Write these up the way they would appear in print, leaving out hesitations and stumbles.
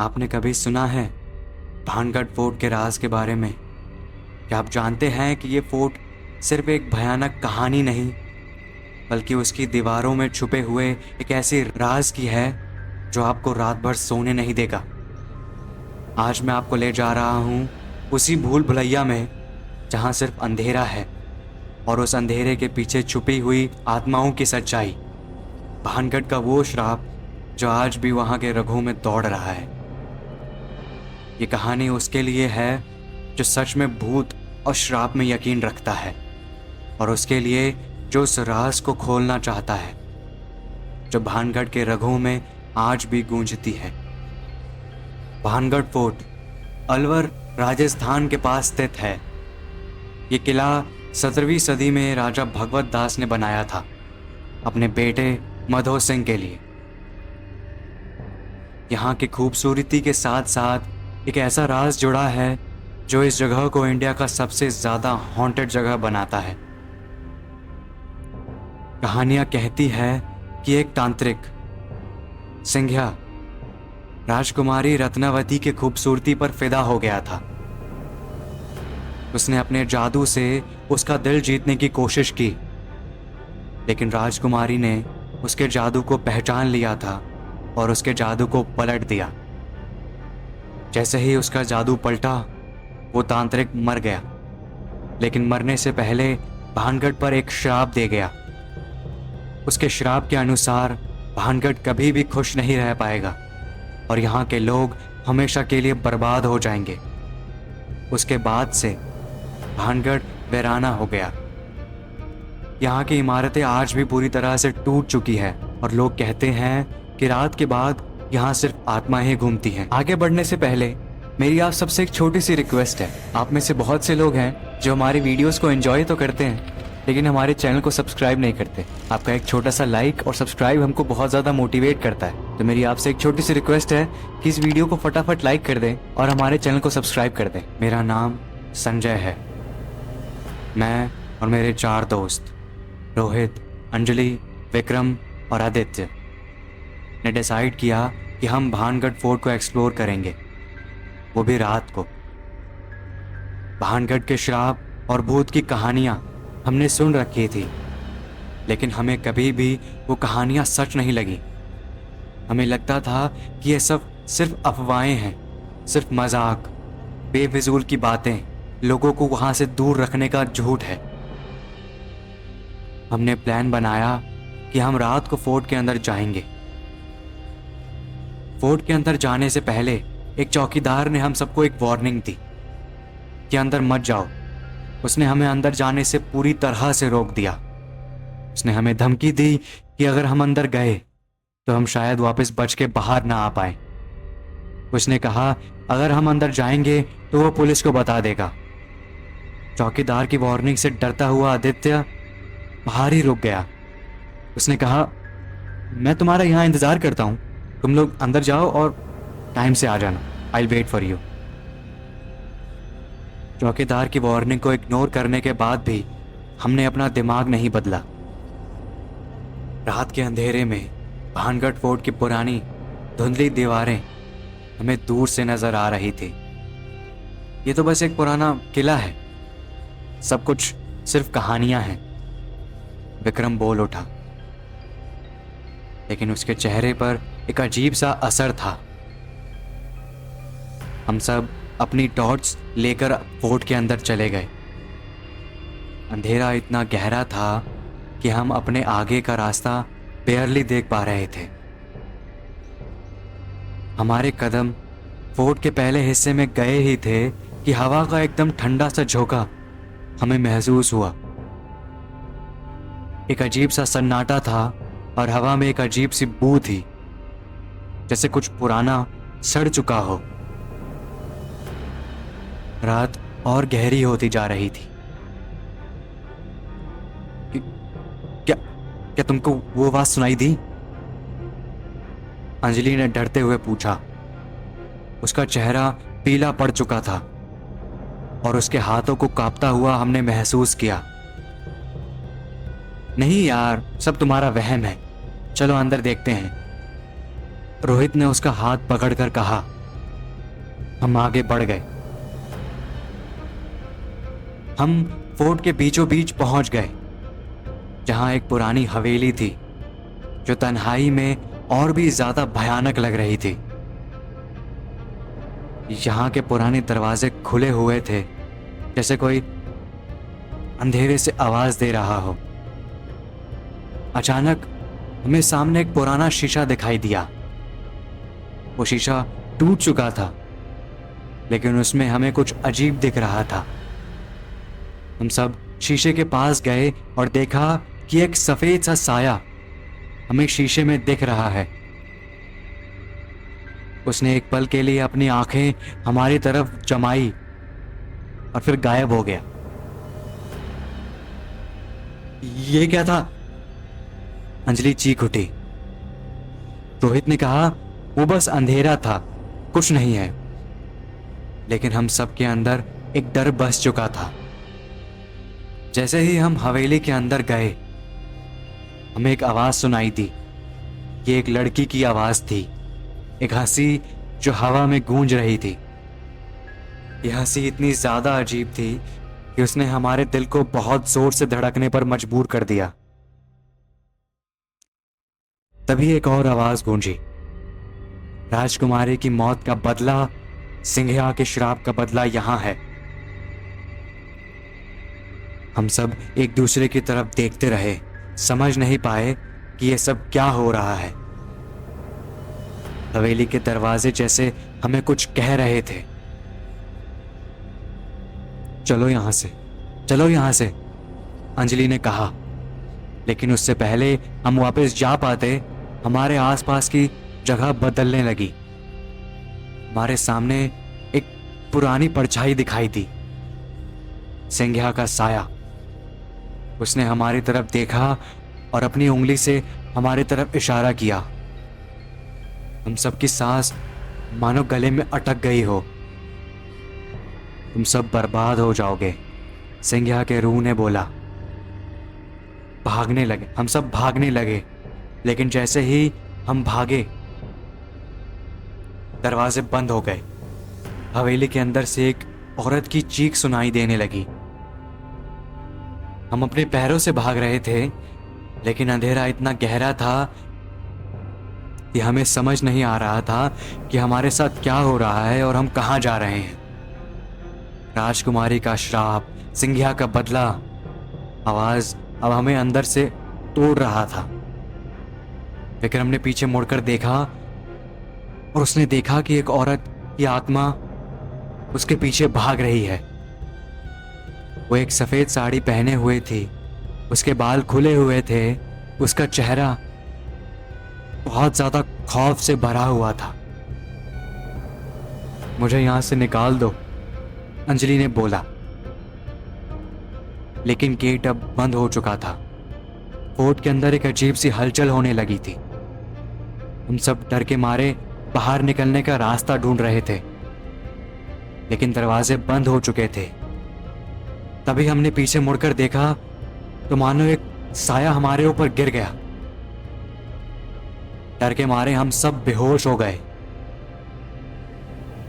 आपने कभी सुना है भानगढ़ फोर्ट के राज के बारे में? क्या आप जानते हैं कि ये फोर्ट सिर्फ एक भयानक कहानी नहीं, बल्कि उसकी दीवारों में छुपे हुए एक ऐसी राज की है जो आपको रात भर सोने नहीं देगा। आज मैं आपको ले जा रहा हूँ उसी भूल भुलैया में जहाँ सिर्फ अंधेरा है और उस अंधेरे के पीछे छुपी हुई आत्माओं की सच्चाई। भानगढ़ का वो श्राप जो आज भी वहाँ के रगों में दौड़ रहा है। ये कहानी उसके लिए है जो सच में भूत और श्राप में यकीन रखता है, और उसके लिए जो उस राज को खोलना चाहता है जो भानगढ़ के रगों में आज भी गूंजती है। भानगढ़ फोर्ट अलवर राजस्थान के पास स्थित है। ये किला 17वीं सदी में राजा भगवत दास ने बनाया था अपने बेटे मधो सिंह के लिए। यहाँ की खूबसूरती के साथ साथ एक ऐसा राज जुड़ा है जो इस जगह को इंडिया का सबसे ज़्यादा हॉन्टेड जगह बनाता है। कहानियाँ कहती है कि एक तांत्रिक सिंघिया राजकुमारी रत्नावती की खूबसूरती पर फिदा हो गया था। उसने अपने जादू से उसका दिल जीतने की कोशिश की, लेकिन राजकुमारी ने उसके जादू को पहचान लिया था और उसके जादू को पलट दिया। जैसे ही उसका जादू पलटा, वो तांत्रिक मर गया, लेकिन मरने से पहले भानगढ़ पर एक श्राप दे गया। उसके श्राप के अनुसार भानगढ़ कभी भी खुश नहीं रह पाएगा और यहाँ के लोग हमेशा के लिए बर्बाद हो जाएंगे। उसके बाद से भानगढ़ वीराना हो गया। यहाँ की इमारतें आज भी पूरी तरह से टूट चुकी है और लोग कहते हैं कि रात के बाद यहाँ सिर्फ आत्माएं घूमती हैं। आगे बढ़ने से पहले मेरी आप सबसे एक छोटी सी रिक्वेस्ट है। आप में से बहुत से लोग हैं जो हमारी वीडियोस को एंजॉय तो करते हैं, लेकिन हमारे चैनल को सब्सक्राइब नहीं करते। आपका एक छोटा सा लाइक और सब्सक्राइब हमको बहुत ज़्यादा मोटिवेट करता है। तो मेरी आपसे एक छोटी सी रिक्वेस्ट है कि इस वीडियो को फटाफट लाइक कर दें और हमारे चैनल को सब्सक्राइब कर दें। मेरा नाम संजय है। मैं और मेरे 4 दोस्त रोहित, अंजलि, विक्रम और आदित्य ने डिसाइड किया कि हम भानगढ़ फोर्ट को एक्सप्लोर करेंगे, वो भी रात को। भानगढ़ के श्राप और भूत की कहानियाँ हमने सुन रखी थी, लेकिन हमें कभी भी वो कहानियाँ सच नहीं लगी। हमें लगता था कि ये सब सिर्फ अफवाहें हैं, सिर्फ मजाक, बेफिजूल की बातें, लोगों को वहाँ से दूर रखने का झूठ है। हमने प्लान बनाया कि हम रात को फोर्ट के अंदर जाएंगे। फोर्ट के अंदर जाने से पहले एक चौकीदार ने हम सबको एक वार्निंग दी कि अंदर मत जाओ। उसने हमें अंदर जाने से पूरी तरह से रोक दिया। उसने हमें धमकी दी कि अगर हम अंदर गए तो हम शायद वापस बच के बाहर ना आ पाए। उसने कहा अगर हम अंदर जाएंगे तो वो पुलिस को बता देगा। चौकीदार की वार्निंग से डरता हुआ आदित्य बाहर ही रुक गया। उसने कहा मैं तुम्हारा यहाँ इंतज़ार करता हूँ, तुम लोग अंदर जाओ और टाइम से आ जाना। I will wait for you. चौकीदार की वार्निंग को इग्नोर करने के बाद भी हमने अपना दिमाग नहीं बदला। रात के अंधेरे में भानगढ़ फोर्ट की पुरानी धुंधली दीवारें हमें दूर से नजर आ रही थी। ये तो बस एक पुराना किला है, सब कुछ सिर्फ कहानियां हैं, विक्रम बोल उठा। लेकिन उसके चेहरे पर एक अजीब सा असर था। हम सब अपनी टॉर्च लेकर फोर्ट के अंदर चले गए। अंधेरा इतना गहरा था कि हम अपने आगे का रास्ता बेयरली देख पा रहे थे। हमारे कदम फोर्ट के पहले हिस्से में गए ही थे कि हवा का एकदम ठंडा सा झोंका हमें महसूस हुआ। एक अजीब सा सन्नाटा था और हवा में एक अजीब सी बू थी, जैसे कुछ पुराना सड़ चुका हो। रात और गहरी होती जा रही थी। क्या तुमको वो आवाज सुनाई दी? अंजलि ने डरते हुए पूछा। उसका चेहरा पीला पड़ चुका था और उसके हाथों को कांपता हुआ हमने महसूस किया। नहीं यार, सब तुम्हारा वहम है, चलो अंदर देखते हैं। रोहित ने उसका हाथ पकड़कर कहा। हम आगे बढ़ गए। हम फोर्ट के बीचों बीच पहुंच गए, जहां एक पुरानी हवेली थी जो तन्हाई में और भी ज्यादा भयानक लग रही थी। यहाँ के पुराने दरवाजे खुले हुए थे, जैसे कोई अंधेरे से आवाज दे रहा हो। अचानक हमें सामने एक पुराना शीशा दिखाई दिया। वो शीशा टूट चुका था, लेकिन उसमें हमें कुछ अजीब दिख रहा था। हम सब शीशे के पास गए और देखा कि एक सफेद सा साया हमें शीशे में दिख रहा है। उसने एक पल के लिए अपनी आंखें हमारी तरफ जमाई और फिर गायब हो गया। ये क्या था? अंजलि चीख उठी। रोहित ने कहा, वो बस अंधेरा था, कुछ नहीं है। लेकिन हम सब के अंदर एक डर बस चुका था। जैसे ही हम हवेली के अंदर गए, हमें एक आवाज सुनाई दी। ये एक लड़की की आवाज थी, एक हंसी जो हवा में गूंज रही थी। यह हंसी इतनी ज्यादा अजीब थी कि उसने हमारे दिल को बहुत जोर से धड़कने पर मजबूर कर दिया। तभी एक और आवाज गूंजी, राजकुमारी की मौत का बदला, सिंघिया के श्राप का बदला यहां है। हम सब एक दूसरे की तरफ देखते रहे, समझ नहीं पाए कि यह सब क्या हो रहा है। हवेली के दरवाजे जैसे हमें कुछ कह रहे थे, चलो यहां से, चलो यहां से, अंजलि ने कहा। लेकिन उससे पहले हम वापस जा पाते, हमारे आसपास की जगह बदलने लगी। हमारे सामने एक पुरानी परछाई दिखाई दी, सिंघिया का साया। उसने हमारी तरफ देखा और अपनी उंगली से हमारी तरफ इशारा किया। हम सबकी सांस मानो गले में अटक गई हो। तुम सब बर्बाद हो जाओगे, सिंघिया के रूह ने बोला। भागने लगे, हम सब भागने लगे। लेकिन जैसे ही हम भागे, दरवाजे बंद हो गए। हवेली के अंदर से एक औरत की चीख सुनाई देने लगी। हम अपने पैरों से भाग रहे थे, लेकिन अंधेरा इतना गहरा था कि हमें समझ नहीं आ रहा था कि हमारे साथ क्या हो रहा है और हम कहां जा रहे हैं। राजकुमारी का श्राप, सिंघिया का बदला, आवाज अब हमें अंदर से तोड़ रहा था। विक्रम ने पीछे मुड़कर देखा और उसने देखा कि एक औरत की आत्मा उसके पीछे भाग रही है। वो एक सफेद साड़ी पहने हुए थी, उसके बाल खुले हुए थे, उसका चेहरा बहुत ज्यादा खौफ से भरा हुआ था। मुझे यहां से निकाल दो, अंजलि ने बोला। लेकिन गेट अब बंद हो चुका था। फोर्ट के अंदर एक अजीब सी हलचल होने लगी थी। हम सब डर के मारे बाहर निकलने का रास्ता ढूंढ रहे थे, लेकिन दरवाजे बंद हो चुके थे। तभी हमने पीछे मुड़कर देखा तो मानो एक साया हमारे ऊपर गिर गया। डर के मारे हम सब बेहोश हो गए।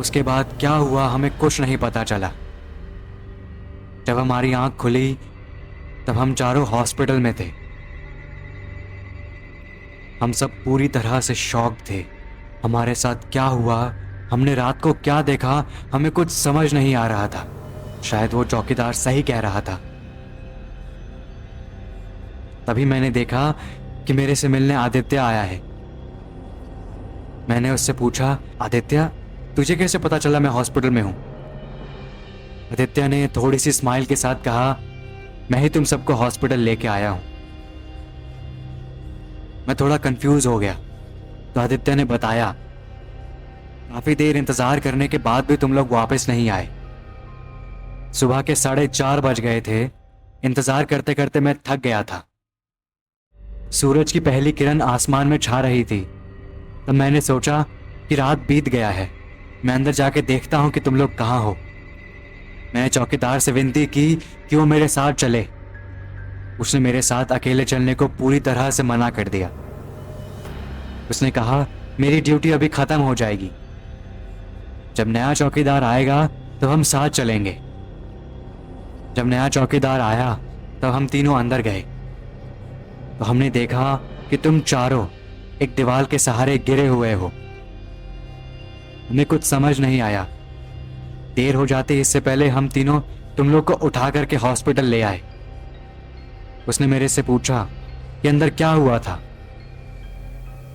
उसके बाद क्या हुआ हमें कुछ नहीं पता चला। जब हमारी आंख खुली तब हम चारों हॉस्पिटल में थे। हम सब पूरी तरह से शॉक थे। हमारे साथ क्या हुआ, हमने रात को क्या देखा, हमें कुछ समझ नहीं आ रहा था। शायद वो चौकीदार सही कह रहा था। तभी मैंने देखा कि मेरे से मिलने आदित्य आया है। मैंने उससे पूछा, आदित्य तुझे कैसे पता चला मैं हॉस्पिटल में हूं? आदित्य ने थोड़ी सी स्माइल के साथ कहा, मैं ही तुम सबको हॉस्पिटल लेके आया हूं। मैं थोड़ा कंफ्यूज हो गया तो आदित्य ने बताया, काफी देर इंतजार करने के बाद भी तुम लोग वापस नहीं आए। सुबह के 4:30 बज गए थे। इंतजार करते करते मैं थक गया था। सूरज की पहली किरण आसमान में छा रही थी। तब मैंने सोचा कि रात बीत गया है, मैं अंदर जाके देखता हूं कि तुम लोग कहां हो। मैंने चौकीदार से विनती की कि वो मेरे साथ चले। उसने मेरे साथ अकेले चलने को पूरी तरह से मना कर दिया। उसने कहा, मेरी ड्यूटी अभी खत्म हो जाएगी। जब नया चौकीदार आएगा तो हम साथ चलेंगे। जब नया चौकीदार आया तब हम तीनों अंदर गए तो हमने देखा कि तुम चारों एक दीवार के सहारे गिरे हुए हो। हमें कुछ समझ नहीं आया। देर हो जाती इससे पहले हम तीनों तुम लोग को उठा करके हॉस्पिटल ले आए। उसने मेरे से पूछा कि अंदर क्या हुआ था।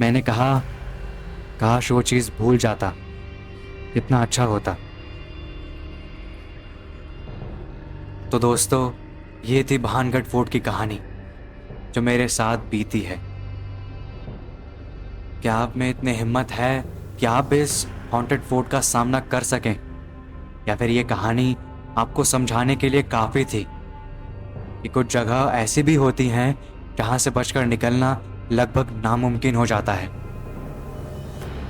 मैंने कहा काश वो चीज भूल जाता, कितना अच्छा होता। तो दोस्तों, ये थी भानगढ़ फोर्ट की कहानी जो मेरे साथ बीती है। क्या आप में इतनी हिम्मत है कि आप इस हॉन्टेड फोर्ट का सामना कर सकें, या फिर ये कहानी आपको समझाने के लिए काफ़ी थी कि कुछ जगह ऐसी भी होती हैं जहां से बचकर निकलना लगभग नामुमकिन हो जाता है।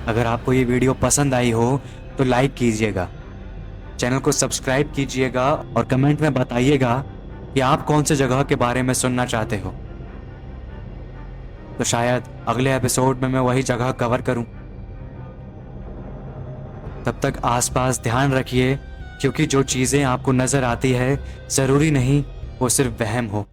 अगर आपको ये वीडियो पसंद आई हो तो लाइक कीजिएगा, चैनल को सब्सक्राइब कीजिएगा और कमेंट में बताइएगा कि आप कौन से जगह के बारे में सुनना चाहते हो। तो शायद अगले एपिसोड में मैं वही जगह कवर करूं। तब तक आसपास ध्यान रखिए, क्योंकि जो चीज़ें आपको नज़र आती है ज़रूरी नहीं वो सिर्फ वहम हो।